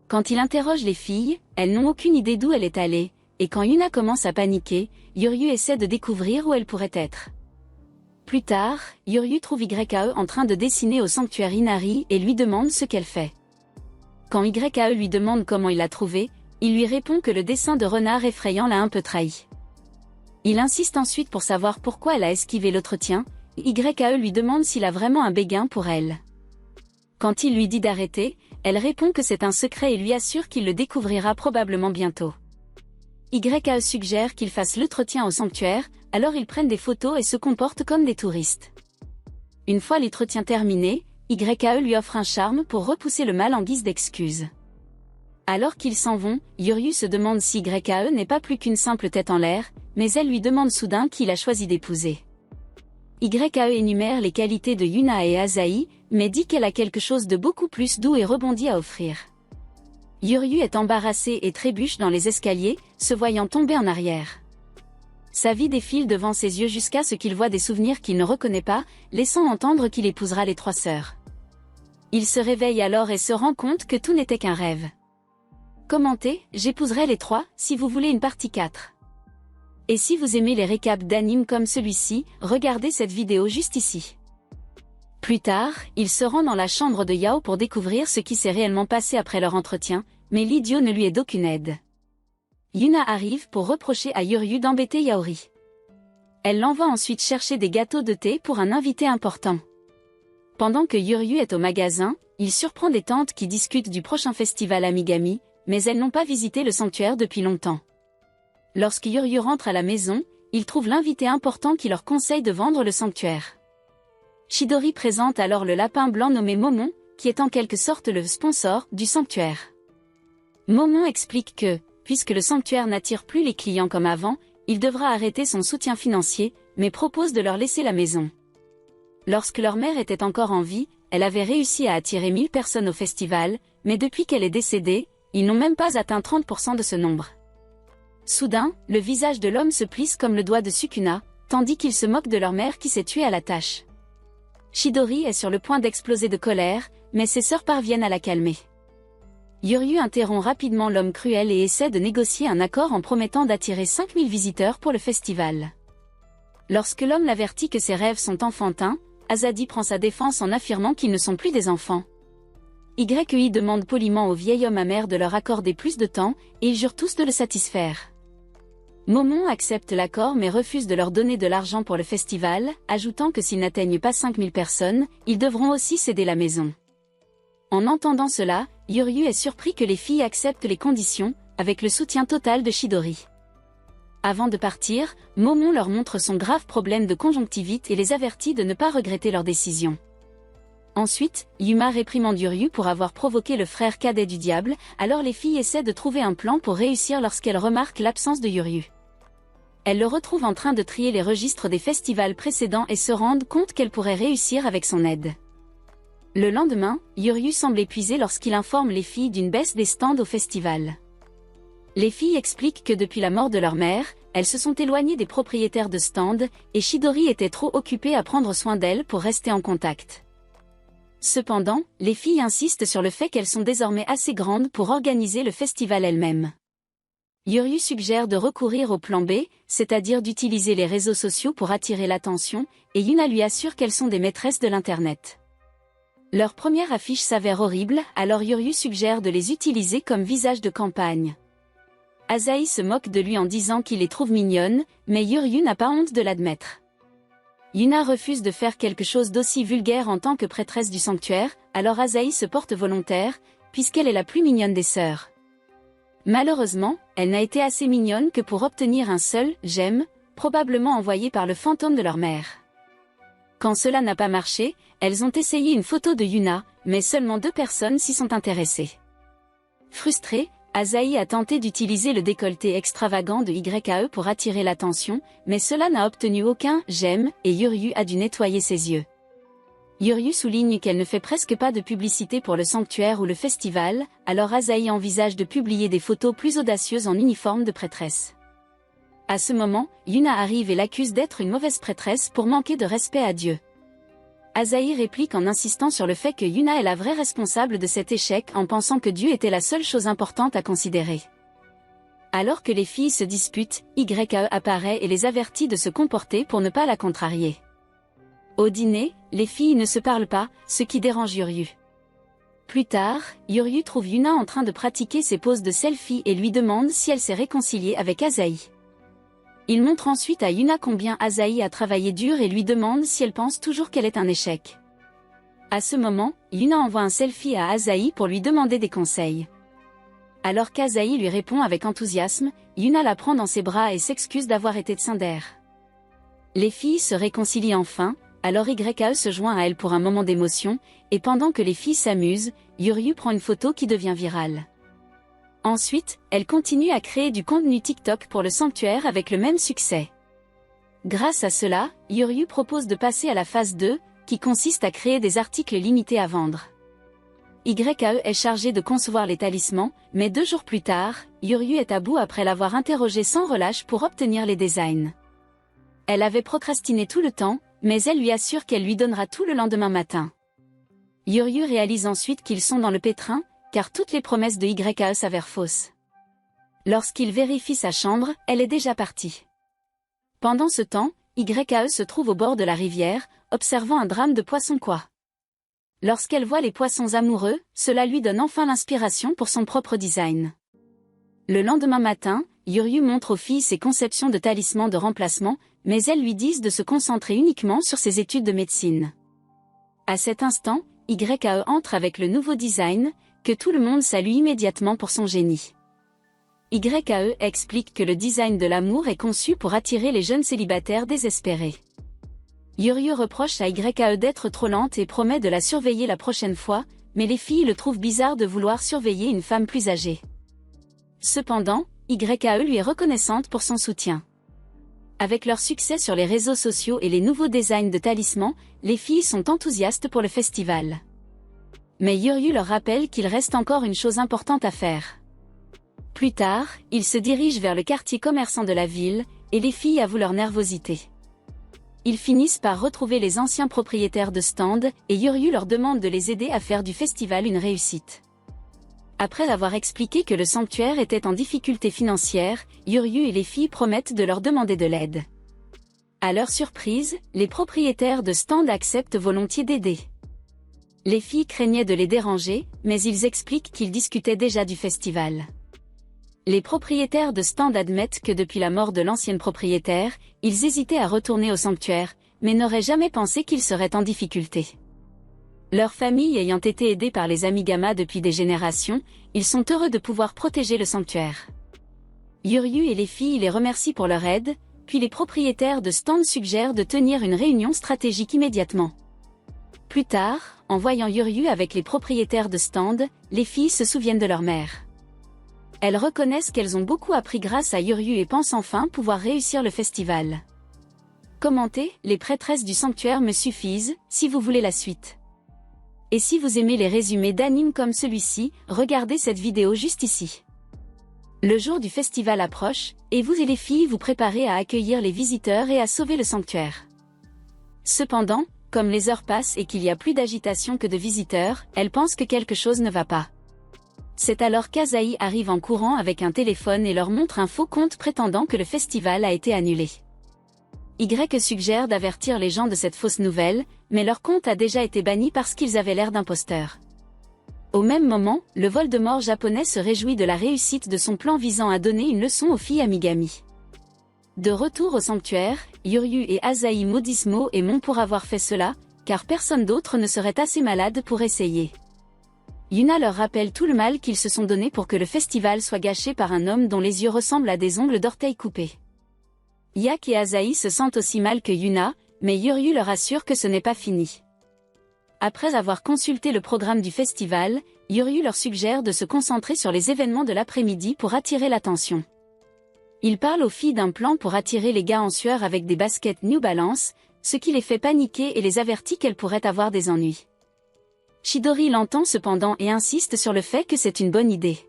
[SPEAKER 1] Quand il interroge les filles, elles n'ont aucune idée d'où elle est allée, et quand Yuna commence à paniquer, Yuryu essaie de découvrir où elle pourrait être. Plus tard, Yuryu trouve YAE en train de dessiner au sanctuaire Inari et lui demande ce qu'elle fait. Quand YAE lui demande comment il l'a trouvée, il lui répond que le dessin de renard effrayant l'a un peu trahi. Il insiste ensuite pour savoir pourquoi elle a esquivé l'entretien. YAE lui demande s'il a vraiment un béguin pour elle. Quand il lui dit d'arrêter, elle répond que c'est un secret et lui assure qu'il le découvrira probablement bientôt. YAE suggère qu'ils fassent l'entretien au sanctuaire, alors ils prennent des photos et se comportent comme des touristes. Une fois l'entretien terminé, YAE lui offre un charme pour repousser le mal en guise d'excuse. Alors qu'ils s'en vont, Yuryu se demande si YAE n'est pas plus qu'une simple tête en l'air, mais elle lui demande soudain qui il a choisi d'épouser. YAE énumère les qualités de Yuna et Asahi, mais dit qu'elle a quelque chose de beaucoup plus doux et rebondi à offrir. Yuryu est embarrassé et trébuche dans les escaliers, se voyant tomber en arrière. Sa vie défile devant ses yeux jusqu'à ce qu'il voit des souvenirs qu'il ne reconnaît pas, laissant entendre qu'il épousera les 3 sœurs. Il se réveille alors et se rend compte que tout n'était qu'un rêve. Commentez, j'épouserai les 3, si vous voulez une partie 4. Et si vous aimez les récaps d'animes comme celui-ci, regardez cette vidéo juste ici. Plus tard, il se rend dans la chambre de Yao pour découvrir ce qui s'est réellement passé après leur entretien, mais l'idiot ne lui est d'aucune aide. Yuna arrive pour reprocher à Yuryu d'embêter Yaori. Elle l'envoie ensuite chercher des gâteaux de thé pour un invité important. Pendant que Yuryu est au magasin, il surprend des tantes qui discutent du prochain festival Amigami, mais elles n'ont pas visité le sanctuaire depuis longtemps. Lorsque Yuryu rentre à la maison, il trouve l'invité important qui leur conseille de vendre le sanctuaire. Chidori présente alors le lapin blanc nommé Momon, qui est en quelque sorte le sponsor du sanctuaire. Momon explique que, puisque le sanctuaire n'attire plus les clients comme avant, il devra arrêter son soutien financier, mais propose de leur laisser la maison. Lorsque leur mère était encore en vie, elle avait réussi à attirer 1000 personnes au festival, mais depuis qu'elle est décédée, ils n'ont même pas atteint 30% de ce nombre. Soudain, le visage de l'homme se plisse comme le doigt de Sukuna, tandis qu'il se moque de leur mère qui s'est tuée à la tâche. Chidori est sur le point d'exploser de colère, mais ses sœurs parviennent à la calmer. Yuryu interrompt rapidement l'homme cruel et essaie de négocier un accord en promettant d'attirer 5000 visiteurs pour le festival. Lorsque l'homme l'avertit que ses rêves sont enfantins, Azadi prend sa défense en affirmant qu'ils ne sont plus des enfants. YI demande poliment au vieil homme amer de leur accorder plus de temps, et ils jurent tous de le satisfaire. Momon accepte l'accord mais refuse de leur donner de l'argent pour le festival, ajoutant que s'ils n'atteignent pas 5000 personnes, ils devront aussi céder la maison. En entendant cela, Yuryu est surpris que les filles acceptent les conditions, avec le soutien total de Chidori. Avant de partir, Momon leur montre son grave problème de conjonctivite et les avertit de ne pas regretter leur décision. Ensuite, Yuma réprimande Yuryu pour avoir provoqué le frère cadet du diable, alors les filles essaient de trouver un plan pour réussir lorsqu'elles remarquent l'absence de Yuryu. Elles le retrouvent en train de trier les registres des festivals précédents et se rendent compte qu'elle pourrait réussir avec son aide. Le lendemain, Yuryu semble épuisé lorsqu'il informe les filles d'une baisse des stands au festival. Les filles expliquent que depuis la mort de leur mère, elles se sont éloignées des propriétaires de stands, et Chidori était trop occupée à prendre soin d'elles pour rester en contact. Cependant, les filles insistent sur le fait qu'elles sont désormais assez grandes pour organiser le festival elles-mêmes. Yuryu suggère de recourir au plan B, c'est-à-dire d'utiliser les réseaux sociaux pour attirer l'attention, et Yuna lui assure qu'elles sont des maîtresses de l'Internet. Leur première affiche s'avère horrible, alors Yuryu suggère de les utiliser comme visage de campagne. Asahi se moque de lui en disant qu'il les trouve mignonnes, mais Yuryu n'a pas honte de l'admettre. Yuna refuse de faire quelque chose d'aussi vulgaire en tant que prêtresse du sanctuaire, alors Asahi se porte volontaire, puisqu'elle est la plus mignonne des sœurs. Malheureusement, elle n'a été assez mignonne que pour obtenir un seul « j'aime », probablement envoyé par le fantôme de leur mère. Quand cela n'a pas marché, elles ont essayé une photo de Yuna, mais seulement 2 personnes s'y sont intéressées. Frustrée, Asahi a tenté d'utiliser le décolleté extravagant de YAE pour attirer l'attention, mais cela n'a obtenu aucun « j'aime » et Yuryu a dû nettoyer ses yeux. Yuryu souligne qu'elle ne fait presque pas de publicité pour le sanctuaire ou le festival, alors Asahi envisage de publier des photos plus audacieuses en uniforme de prêtresse. À ce moment, Yuna arrive et l'accuse d'être une mauvaise prêtresse pour manquer de respect à Dieu. Asahi réplique en insistant sur le fait que Yuna est la vraie responsable de cet échec en pensant que Dieu était la seule chose importante à considérer. Alors que les filles se disputent, YAE apparaît et les avertit de se comporter pour ne pas la contrarier. Au dîner, les filles ne se parlent pas, ce qui dérange Yuryu. Plus tard, Yuryu trouve Yuna en train de pratiquer ses poses de selfie et lui demande si elle s'est réconciliée avec Asahi. Il montre ensuite à Yuna combien Asahi a travaillé dur et lui demande si elle pense toujours qu'elle est un échec. À ce moment, Yuna envoie un selfie à Asahi pour lui demander des conseils. Alors qu'Asahi lui répond avec enthousiasme, Yuna la prend dans ses bras et s'excuse d'avoir été tsundere. Les filles se réconcilient enfin, alors YAE se joint à elle pour un moment d'émotion, et pendant que les filles s'amusent, Yuryu prend une photo qui devient virale. Ensuite, elle continue à créer du contenu TikTok pour le sanctuaire avec le même succès. Grâce à cela, Yuryu propose de passer à la phase 2, qui consiste à créer des articles limités à vendre. YAE est chargé de concevoir les talismans, mais 2 jours plus tard, Yuryu est à bout après l'avoir interrogé sans relâche pour obtenir les designs. Elle avait procrastiné tout le temps, mais elle lui assure qu'elle lui donnera tout le lendemain matin. Yuryu réalise ensuite qu'ils sont dans le pétrin, car toutes les promesses de YAE s'avèrent fausses. Lorsqu'il vérifie sa chambre, elle est déjà partie. Pendant ce temps, YAE se trouve au bord de la rivière, observant un drame de poissons quoi. Lorsqu'elle voit les poissons amoureux, cela lui donne enfin l'inspiration pour son propre design. Le lendemain matin, Yuryu montre aux filles ses conceptions de talismans de remplacement, mais elles lui disent de se concentrer uniquement sur ses études de médecine. À cet instant, YAE entre avec le nouveau design, que tout le monde salue immédiatement pour son génie. YAE explique que le design de l'amour est conçu pour attirer les jeunes célibataires désespérés. Yuryu reproche à YAE d'être trop lente et promet de la surveiller la prochaine fois, mais les filles le trouvent bizarre de vouloir surveiller une femme plus âgée. Cependant, YAE lui est reconnaissante pour son soutien. Avec leur succès sur les réseaux sociaux et les nouveaux designs de talismans, les filles sont enthousiastes pour le festival. Mais Yuryu leur rappelle qu'il reste encore une chose importante à faire. Plus tard, ils se dirigent vers le quartier commerçant de la ville, et les filles avouent leur nervosité. Ils finissent par retrouver les anciens propriétaires de stands, et Yuryu leur demande de les aider à faire du festival une réussite. Après avoir expliqué que le sanctuaire était en difficulté financière, Yuryu et les filles promettent de leur demander de l'aide. À leur surprise, les propriétaires de stands acceptent volontiers d'aider. Les filles craignaient de les déranger, mais ils expliquent qu'ils discutaient déjà du festival. Les propriétaires de stands admettent que depuis la mort de l'ancienne propriétaire, ils hésitaient à retourner au sanctuaire, mais n'auraient jamais pensé qu'ils seraient en difficulté. Leur famille ayant été aidée par les Amigama depuis des générations, ils sont heureux de pouvoir protéger le sanctuaire. Yuryu et les filles les remercient pour leur aide, puis les propriétaires de stands suggèrent de tenir une réunion stratégique immédiatement. Plus tard, en voyant Yuryu avec les propriétaires de stands, les filles se souviennent de leur mère. Elles reconnaissent qu'elles ont beaucoup appris grâce à Yuryu et pensent enfin pouvoir réussir le festival. Commentez, les prêtresses du sanctuaire me suffisent, si vous voulez la suite. Et si vous aimez les résumés d'animes comme celui-ci, regardez cette vidéo juste ici. Le jour du festival approche, et vous et les filles vous préparez à accueillir les visiteurs et à sauver le sanctuaire. Cependant, comme les heures passent et qu'il y a plus d'agitation que de visiteurs, elles pensent que quelque chose ne va pas. C'est alors qu'Asahi arrive en courant avec un téléphone et leur montre un faux compte prétendant que le festival a été annulé. Y suggère d'avertir les gens de cette fausse nouvelle, mais leur compte a déjà été banni parce qu'ils avaient l'air d'imposteurs. Au même moment, le Voldemort japonais se réjouit de la réussite de son plan visant à donner une leçon aux filles Amigami. De retour au sanctuaire, Yuryu et Asahi maudissent Mo et Mon pour avoir fait cela, car personne d'autre ne serait assez malade pour essayer. Yuna leur rappelle tout le mal qu'ils se sont donné pour que le festival soit gâché par un homme dont les yeux ressemblent à des ongles d'orteils coupés. Yak et Asahi se sentent aussi mal que Yuna, mais Yuryu leur assure que ce n'est pas fini. Après avoir consulté le programme du festival, Yuryu leur suggère de se concentrer sur les événements de l'après-midi pour attirer l'attention. Il parle aux filles d'un plan pour attirer les gars en sueur avec des baskets New Balance, ce qui les fait paniquer et les avertit qu'elles pourraient avoir des ennuis. Chidori l'entend cependant et insiste sur le fait que c'est une bonne idée.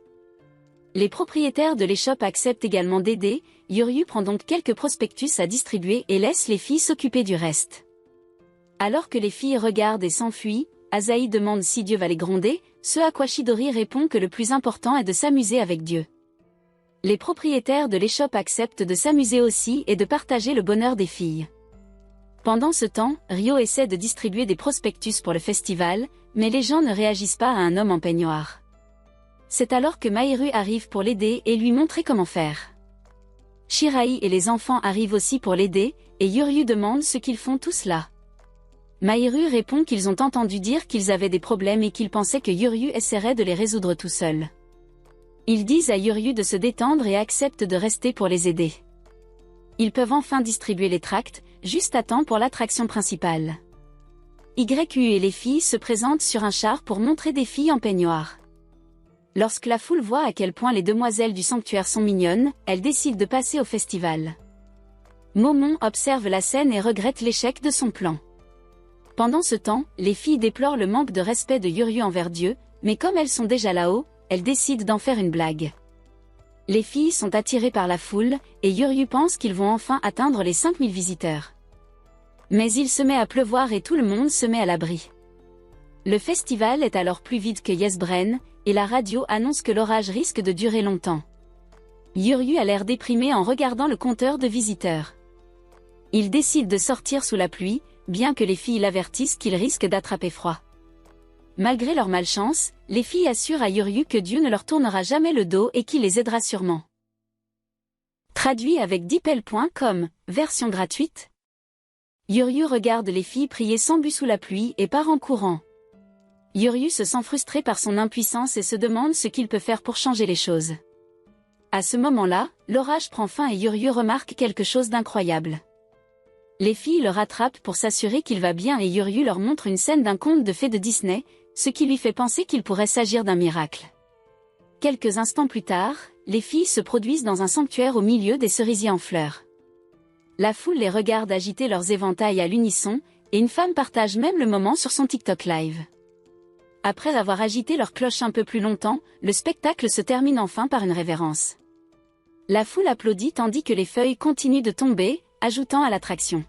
[SPEAKER 1] Les propriétaires de l'échoppe acceptent également d'aider, Yuryu prend donc quelques prospectus à distribuer et laisse les filles s'occuper du reste. Alors que les filles regardent et s'enfuient, Asahi demande si Dieu va les gronder, ce à quoi Chidori répond que le plus important est de s'amuser avec Dieu. Les propriétaires de l'échoppe acceptent de s'amuser aussi et de partager le bonheur des filles. Pendant ce temps, Ryo essaie de distribuer des prospectus pour le festival, mais les gens ne réagissent pas à un homme en peignoir. C'est alors que Mahiru arrive pour l'aider et lui montrer comment faire. Shirai et les enfants arrivent aussi pour l'aider, et Yuryu demande ce qu'ils font tous là. Mahiru répond qu'ils ont entendu dire qu'ils avaient des problèmes et qu'ils pensaient que Yuryu essaierait de les résoudre tout seul. Ils disent à Yuryu de se détendre et acceptent de rester pour les aider. Ils peuvent enfin distribuer les tracts, juste à temps pour l'attraction principale. YU et les filles se présentent sur un char pour montrer des filles en peignoir. Lorsque la foule voit à quel point les demoiselles du sanctuaire sont mignonnes, elle décide de passer au festival. Momon observe la scène et regrette l'échec de son plan. Pendant ce temps, les filles déplorent le manque de respect de Yuryu envers Dieu, mais comme elles sont déjà là-haut, elles décident d'en faire une blague. Les filles sont attirées par la foule, et Yuryu pense qu'ils vont enfin atteindre les 5000 visiteurs. Mais il se met à pleuvoir et tout le monde se met à l'abri. Le festival est alors plus vide que Yesbren, et la radio annonce que l'orage risque de durer longtemps. Yuryu a l'air déprimé en regardant le compteur de visiteurs. Il décide de sortir sous la pluie, bien que les filles l'avertissent qu'il risque d'attraper froid. Malgré leur malchance, les filles assurent à Yuryu que Dieu ne leur tournera jamais le dos et qu'il les aidera sûrement. Traduit avec dipel.com, version gratuite. Yuryu regarde les filles prier sans but sous la pluie et part en courant. Yuryu se sent frustré par son impuissance et se demande ce qu'il peut faire pour changer les choses. À ce moment-là, l'orage prend fin et Yuryu remarque quelque chose d'incroyable. Les filles le rattrapent pour s'assurer qu'il va bien et Yuryu leur montre une scène d'un conte de fées de Disney, ce qui lui fait penser qu'il pourrait s'agir d'un miracle. Quelques instants plus tard, les filles se produisent dans un sanctuaire au milieu des cerisiers en fleurs. La foule les regarde agiter leurs éventails à l'unisson, et une femme partage même le moment sur son TikTok Live. Après avoir agité leur cloche un peu plus longtemps, le spectacle se termine enfin par une révérence. La foule applaudit tandis que les feuilles continuent de tomber, ajoutant à l'attraction.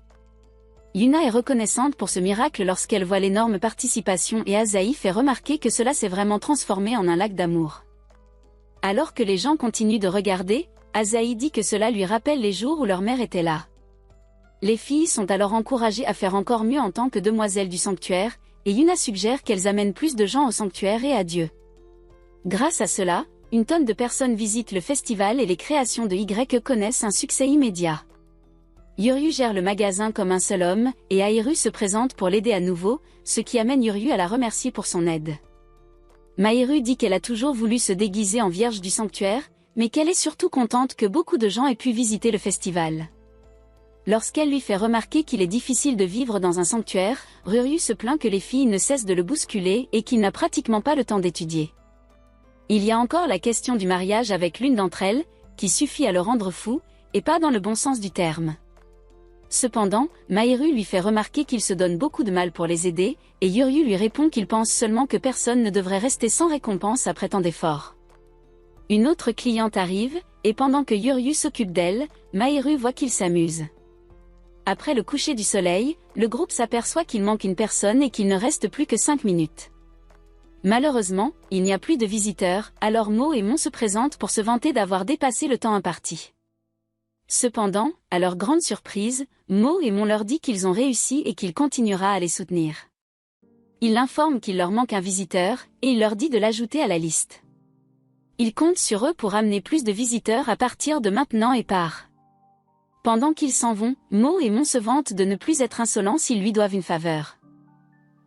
[SPEAKER 1] Yuna est reconnaissante pour ce miracle lorsqu'elle voit l'énorme participation et Asahi fait remarquer que cela s'est vraiment transformé en un lac d'amour. Alors que les gens continuent de regarder, Asahi dit que cela lui rappelle les jours où leur mère était là. Les filles sont alors encouragées à faire encore mieux en tant que demoiselles du sanctuaire, et Yuna suggère qu'elles amènent plus de gens au sanctuaire et à Dieu. Grâce à cela, une tonne de personnes visitent le festival et les créations de Y connaissent un succès immédiat. Yuryu gère le magasin comme un seul homme, et Ahiru se présente pour l'aider à nouveau, ce qui amène Yuryu à la remercier pour son aide. Mahiru dit qu'elle a toujours voulu se déguiser en vierge du sanctuaire, mais qu'elle est surtout contente que beaucoup de gens aient pu visiter le festival. Lorsqu'elle lui fait remarquer qu'il est difficile de vivre dans un sanctuaire, Ruryu se plaint que les filles ne cessent de le bousculer et qu'il n'a pratiquement pas le temps d'étudier. Il y a encore la question du mariage avec l'une d'entre elles, qui suffit à le rendre fou, et pas dans le bon sens du terme. Cependant, Mahiru lui fait remarquer qu'il se donne beaucoup de mal pour les aider, et Yuryu lui répond qu'il pense seulement que personne ne devrait rester sans récompense après tant d'efforts. Une autre cliente arrive, et pendant que Yuryu s'occupe d'elle, Mahiru voit qu'il s'amuse. Après le coucher du soleil, le groupe s'aperçoit qu'il manque une personne et qu'il ne reste plus que 5 minutes. Malheureusement, il n'y a plus de visiteurs, alors Mo et Mon se présentent pour se vanter d'avoir dépassé le temps imparti. Cependant, à leur grande surprise, Mo et Mon leur dit qu'ils ont réussi et qu'il continuera à les soutenir. Il l'informe qu'il leur manque un visiteur, et il leur dit de l'ajouter à la liste. Il compte sur eux pour amener plus de visiteurs à partir de maintenant et part. Pendant qu'ils s'en vont, Mo et Mon se vantent de ne plus être insolents s'ils lui doivent une faveur.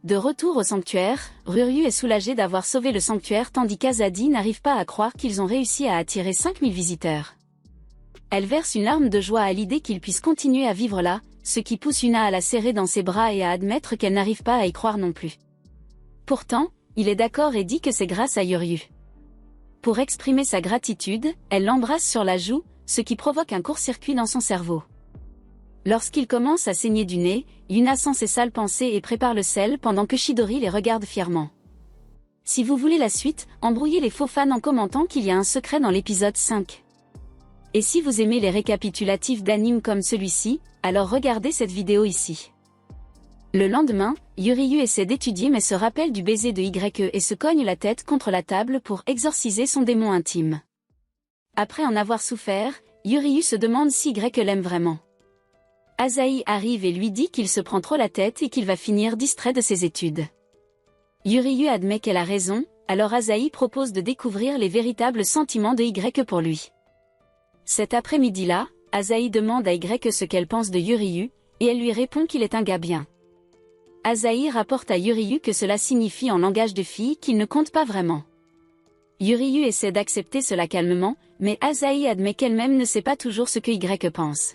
[SPEAKER 1] De retour au sanctuaire, Ryuryu est soulagé d'avoir sauvé le sanctuaire tandis qu'Azadi n'arrive pas à croire qu'ils ont réussi à attirer 5000 visiteurs. Elle verse une larme de joie à l'idée qu'ils puissent continuer à vivre là, ce qui pousse Yuna à la serrer dans ses bras et à admettre qu'elle n'arrive pas à y croire non plus. Pourtant, il est d'accord et dit que c'est grâce à Ryuryu. Pour exprimer sa gratitude, elle l'embrasse sur la joue, ce qui provoque un court-circuit dans son cerveau. Lorsqu'il commence à saigner du nez, Yuna sent ses sales pensées et prépare le sel pendant que Chidori les regarde fièrement. Si vous voulez la suite, embrouillez les faux fans en commentant qu'il y a un secret dans l'épisode 5. Et si vous aimez les récapitulatifs d'animes comme celui-ci, alors regardez cette vidéo ici. Le lendemain, Yuryu essaie d'étudier mais se rappelle du baiser de YE et se cogne la tête contre la table pour exorciser son démon intime. Après en avoir souffert, Yuryu se demande si YE l'aime vraiment. Asahi arrive et lui dit qu'il se prend trop la tête et qu'il va finir distrait de ses études. Yuryu admet qu'elle a raison, alors Asahi propose de découvrir les véritables sentiments de YE pour lui. Cet après-midi-là, Asahi demande à YE ce qu'elle pense de Yuryu, et elle lui répond qu'il est un gars bien. Asahi rapporte à Yuryu que cela signifie en langage de fille qu'il ne compte pas vraiment. Yuryu essaie d'accepter cela calmement, mais Asahi admet qu'elle-même ne sait pas toujours ce que YE pense.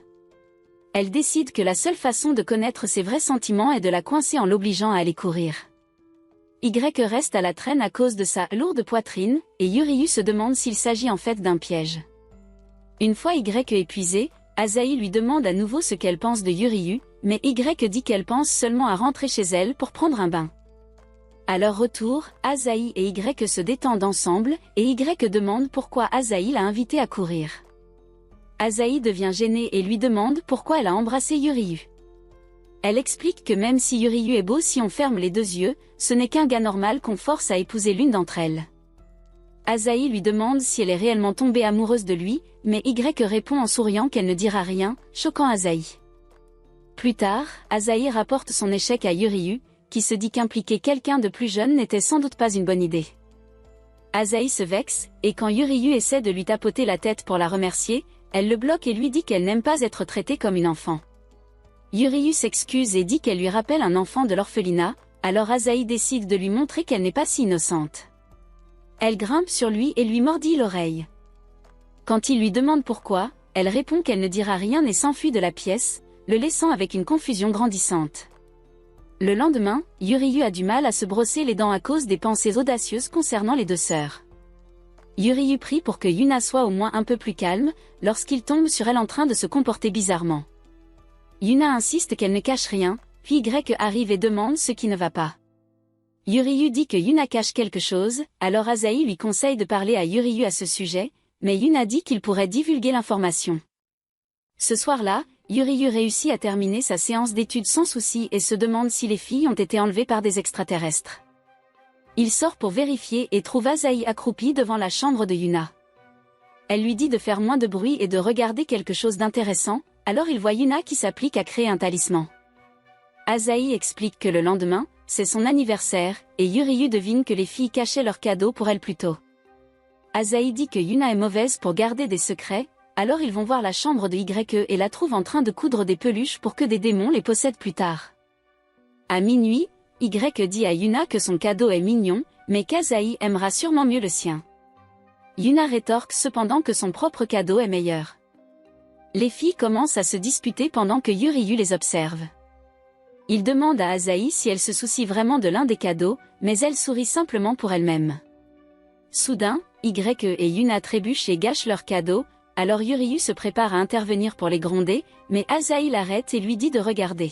[SPEAKER 1] Elle décide que la seule façon de connaître ses vrais sentiments est de la coincer en l'obligeant à aller courir. YE reste à la traîne à cause de sa lourde poitrine, et Yuryu se demande s'il s'agit en fait d'un piège. Une fois YE épuisée, Asahi lui demande à nouveau ce qu'elle pense de Yuryu, mais YE dit qu'elle pense seulement à rentrer chez elle pour prendre un bain. À leur retour, Asahi et YE se détendent ensemble, et YE demande pourquoi Asahi l'a invitée à courir. Asahi devient gênée et lui demande pourquoi elle a embrassé Yuryu. Elle explique que même si Yuryu est beau si on ferme les deux yeux, ce n'est qu'un gars normal qu'on force à épouser l'une d'entre elles. Asahi lui demande si elle est réellement tombée amoureuse de lui, mais YE répond en souriant qu'elle ne dira rien, choquant Asahi. Plus tard, Asahi rapporte son échec à Yuryu, qui se dit qu'impliquer quelqu'un de plus jeune n'était sans doute pas une bonne idée. Asahi se vexe, et quand Yuryu essaie de lui tapoter la tête pour la remercier, elle le bloque et lui dit qu'elle n'aime pas être traitée comme une enfant. Yuryu s'excuse et dit qu'elle lui rappelle un enfant de l'orphelinat, alors Asahi décide de lui montrer qu'elle n'est pas si innocente. Elle grimpe sur lui et lui mordit l'oreille. Quand il lui demande pourquoi, elle répond qu'elle ne dira rien et s'enfuit de la pièce, le laissant avec une confusion grandissante. Le lendemain, Yuryu a du mal à se brosser les dents à cause des pensées audacieuses concernant les deux sœurs. Yuryu prie pour que Yuna soit au moins un peu plus calme, lorsqu'il tombe sur elle en train de se comporter bizarrement. Yuna insiste qu'elle ne cache rien, puis YE arrive et demande ce qui ne va pas. Yuryu dit que Yuna cache quelque chose, alors Asahi lui conseille de parler à Yuryu à ce sujet, mais Yuna dit qu'il pourrait divulguer l'information. Ce soir-là, Yuryu réussit à terminer sa séance d'études sans souci et se demande si les filles ont été enlevées par des extraterrestres. Il sort pour vérifier et trouve Asahi accroupie devant la chambre de Yuna. Elle lui dit de faire moins de bruit et de regarder quelque chose d'intéressant, alors il voit Yuna qui s'applique à créer un talisman. Asahi explique que le lendemain, c'est son anniversaire, et Yuryu devine que les filles cachaient leurs cadeaux pour elle plus tôt. Asahi dit que Yuna est mauvaise pour garder des secrets, alors ils vont voir la chambre de YE et la trouvent en train de coudre des peluches pour que des démons les possèdent plus tard. À minuit, YE dit à Yuna que son cadeau est mignon, mais qu'Asahi aimera sûrement mieux le sien. Yuna rétorque cependant que son propre cadeau est meilleur. Les filles commencent à se disputer pendant que Yuryu les observe. Il demande à Asahi si elle se soucie vraiment de l'un des cadeaux, mais elle sourit simplement pour elle-même. Soudain, YE et Yuna trébuchent et gâchent leur cadeau, alors Yuryu se prépare à intervenir pour les gronder, mais Asahi l'arrête et lui dit de regarder.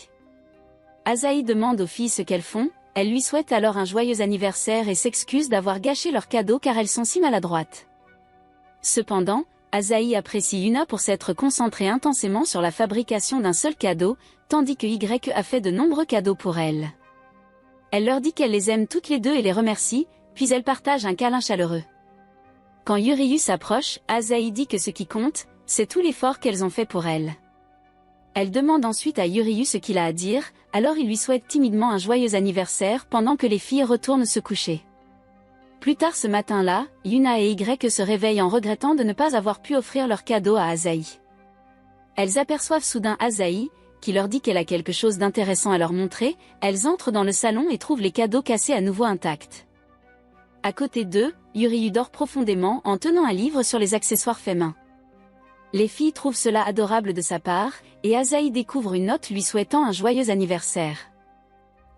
[SPEAKER 1] Asahi demande aux filles ce qu'elles font, elle lui souhaite alors un joyeux anniversaire et s'excuse d'avoir gâché leur cadeau car elles sont si maladroites. Cependant, Asahi apprécie Yuna pour s'être concentrée intensément sur la fabrication d'un seul cadeau, tandis que YE a fait de nombreux cadeaux pour elle. Elle leur dit qu'elle les aime toutes les deux et les remercie, puis elle partage un câlin chaleureux. Quand Yuryu s'approche, Asahi dit que ce qui compte, c'est tout l'effort qu'elles ont fait pour elle. Elle demande ensuite à Yuryu ce qu'il a à dire, alors il lui souhaite timidement un joyeux anniversaire pendant que les filles retournent se coucher. Plus tard ce matin-là, Yuna et YE se réveillent en regrettant de ne pas avoir pu offrir leur cadeau à Asahi. Elles aperçoivent soudain Asahi, qui leur dit qu'elle a quelque chose d'intéressant à leur montrer, elles entrent dans le salon et trouvent les cadeaux cassés à nouveau intacts. À côté d'eux, Yuryu dort profondément en tenant un livre sur les accessoires faits main. Les filles trouvent cela adorable de sa part, et Asahi découvre une note lui souhaitant un joyeux anniversaire.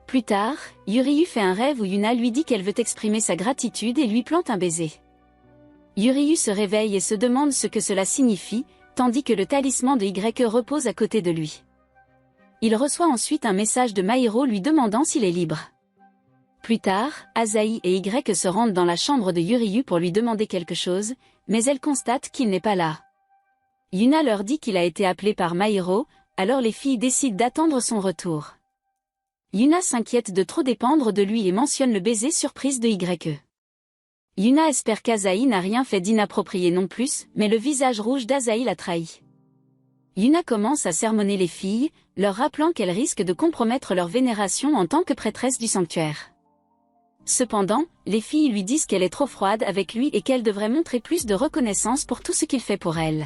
[SPEAKER 1] Plus tard, Yuryu fait un rêve où Yuna lui dit qu'elle veut exprimer sa gratitude et lui plante un baiser. Yuryu se réveille et se demande ce que cela signifie, tandis que le talisman de YE repose à côté de lui. Il reçoit ensuite un message de Mairo lui demandant s'il est libre. Plus tard, Asahi et YE se rendent dans la chambre de Yuryu pour lui demander quelque chose, mais elle constate qu'il n'est pas là. Yuna leur dit qu'il a été appelé par Mairo, alors les filles décident d'attendre son retour. Yuna s'inquiète de trop dépendre de lui et mentionne le baiser surprise de YE. Yuna espère qu'Asahi n'a rien fait d'inapproprié non plus, mais le visage rouge d'Asahi la trahit. Yuna commence à sermonner les filles, leur rappelant qu'elles risquent de compromettre leur vénération en tant que prêtresse du sanctuaire. Cependant, les filles lui disent qu'elle est trop froide avec lui et qu'elle devrait montrer plus de reconnaissance pour tout ce qu'il fait pour elle.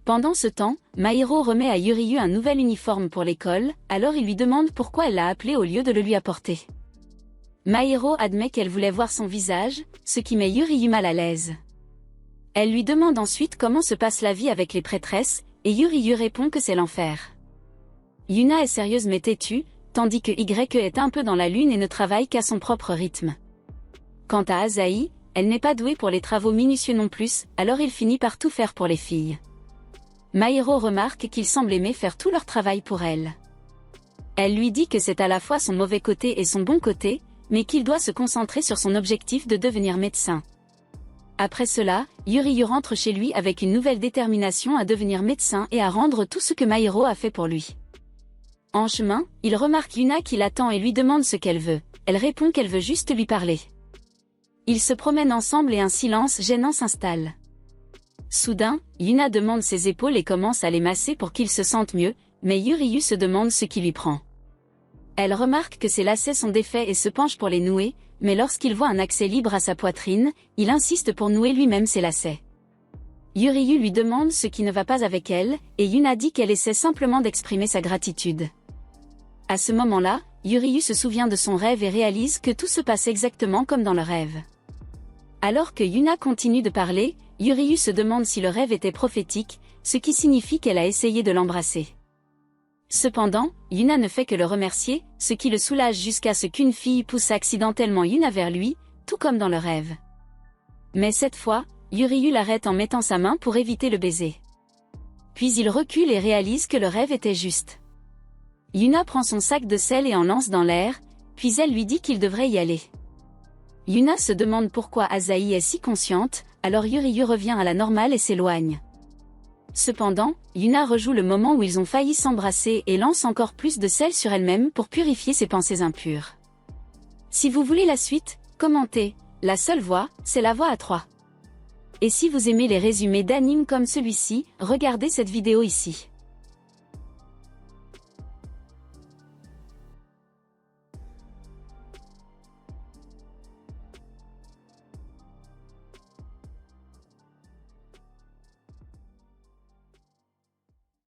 [SPEAKER 1] Pendant ce temps, Mairo remet à Yuryu un nouvel uniforme pour l'école, alors il lui demande pourquoi elle l'a appelé au lieu de le lui apporter. Mairo admet qu'elle voulait voir son visage, ce qui met Yuryu mal à l'aise. Elle lui demande ensuite comment se passe la vie avec les prêtresses, et Yuryu répond que c'est l'enfer. Yuna est sérieuse mais têtue, tandis que YE est un peu dans la lune et ne travaille qu'à son propre rythme. Quant à Asahi, elle n'est pas douée pour les travaux minutieux non plus, alors il finit par tout faire pour les filles. Mairo remarque qu'il semble aimer faire tout leur travail pour elle. Elle lui dit que c'est à la fois son mauvais côté et son bon côté, mais qu'il doit se concentrer sur son objectif de devenir médecin. Après cela, Yuryu rentre chez lui avec une nouvelle détermination à devenir médecin et à rendre tout ce que Mairo a fait pour lui. En chemin, il remarque Yuna qui l'attend et lui demande ce qu'elle veut. Elle répond qu'elle veut juste lui parler. Ils se promènent ensemble et un silence gênant s'installe. Soudain, Yuna demande ses épaules et commence à les masser pour qu'il se sente mieux, mais Yuryu se demande ce qui lui prend. Elle remarque que ses lacets sont défaits et se penche pour les nouer, mais lorsqu'il voit un accès libre à sa poitrine, il insiste pour nouer lui-même ses lacets. Yuryu lui demande ce qui ne va pas avec elle, et Yuna dit qu'elle essaie simplement d'exprimer sa gratitude. À ce moment-là, Yuryu se souvient de son rêve et réalise que tout se passe exactement comme dans le rêve. Alors que Yuna continue de parler, Yuryu se demande si le rêve était prophétique, ce qui signifie qu'elle a essayé de l'embrasser. Cependant, Yuna ne fait que le remercier, ce qui le soulage jusqu'à ce qu'une fille pousse accidentellement Yuna vers lui, tout comme dans le rêve. Mais cette fois, Yuryu l'arrête en mettant sa main pour éviter le baiser. Puis il recule et réalise que le rêve était juste. Yuna prend son sac de sel et en lance dans l'air, puis elle lui dit qu'il devrait y aller. Yuna se demande pourquoi Asahi est si consciente, alors Yuryu revient à la normale et s'éloigne. Cependant, Yuna rejoue le moment où ils ont failli s'embrasser et lance encore plus de sel sur elle-même pour purifier ses pensées impures. Si vous voulez la suite, commentez, la seule voix, c'est la voix à 3. Et si vous aimez les résumés d'animes comme celui-ci, regardez cette vidéo ici.